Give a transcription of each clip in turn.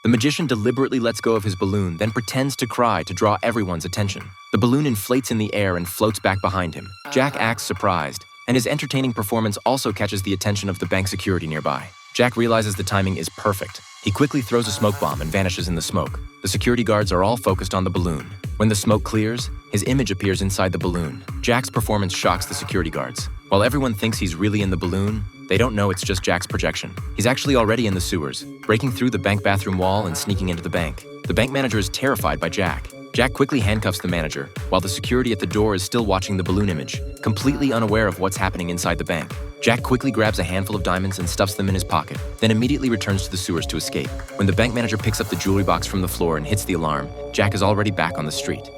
The magician deliberately lets go of his balloon, then pretends to cry to draw everyone's attention. The balloon inflates in the air and floats back behind him. Jack acts surprised, and his entertaining performance also catches the attention of the bank security nearby. Jack realizes the timing is perfect. He quickly throws a smoke bomb and vanishes in the smoke. The security guards are all focused on the balloon. When the smoke clears, his image appears inside the balloon. Jack's performance shocks the security guards. While everyone thinks he's really in the balloon, they don't know it's just Jack's projection. He's actually already in the sewers, breaking through the bank bathroom wall and sneaking into the bank. The bank manager is terrified by Jack. Jack quickly handcuffs the manager, while the security at the door is still watching the balloon image, completely unaware of what's happening inside the bank. Jack quickly grabs a handful of diamonds and stuffs them in his pocket, then immediately returns to the sewers to escape. When the bank manager picks up the jewelry box from the floor and hits the alarm, Jack is already back on the street.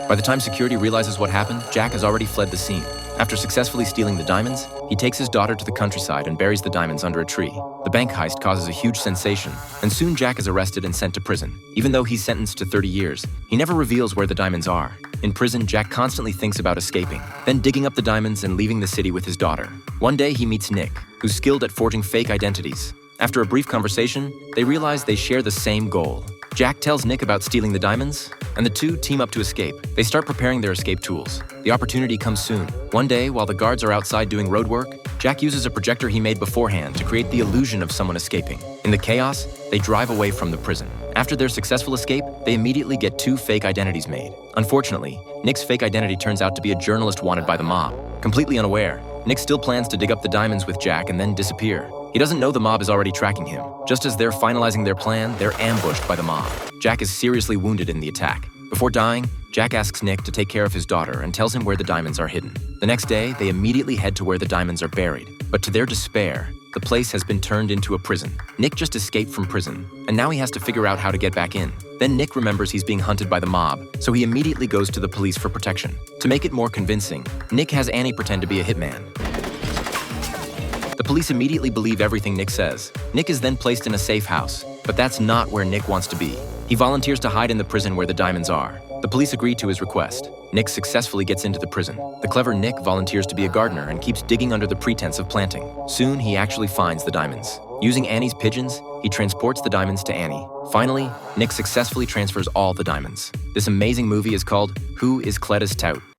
By the time security realizes what happened, Jack has already fled the scene. After successfully stealing the diamonds, he takes his daughter to the countryside and buries the diamonds under a tree. The bank heist causes a huge sensation, and soon Jack is arrested and sent to prison. Even though he's sentenced to 30 years, he never reveals where the diamonds are. In prison, Jack constantly thinks about escaping, then digging up the diamonds and leaving the city with his daughter. One day, he meets Nick, who's skilled at forging fake identities. After a brief conversation, they realize they share the same goal. Jack tells Nick about stealing the diamonds, and the two team up to escape. They start preparing their escape tools. The opportunity comes soon. One day, while the guards are outside doing road work, Jack uses a projector he made beforehand to create the illusion of someone escaping. In the chaos, they drive away from the prison. After their successful escape, they immediately get 2 fake identities made. Unfortunately, Nick's fake identity turns out to be a journalist wanted by the mob. Completely unaware, Nick still plans to dig up the diamonds with Jack and then disappear. He doesn't know the mob is already tracking him. Just as they're finalizing their plan, they're ambushed by the mob. Jack is seriously wounded in the attack. Before dying, Jack asks Nick to take care of his daughter and tells him where the diamonds are hidden. The next day, they immediately head to where the diamonds are buried. But to their despair, the place has been turned into a prison. Nick just escaped from prison, and now he has to figure out how to get back in. Then Nick remembers he's being hunted by the mob, so he immediately goes to the police for protection. To make it more convincing, Nick has Annie pretend to be a hitman. The police immediately believe everything Nick says. Nick is then placed in a safe house, but that's not where Nick wants to be. He volunteers to hide in the prison where the diamonds are. The police agree to his request. Nick successfully gets into the prison. The clever Nick volunteers to be a gardener and keeps digging under the pretense of planting. Soon, he actually finds the diamonds. Using Annie's pigeons, he transports the diamonds to Annie. Finally, Nick successfully transfers all the diamonds. This amazing movie is called Who is Cletus Tout?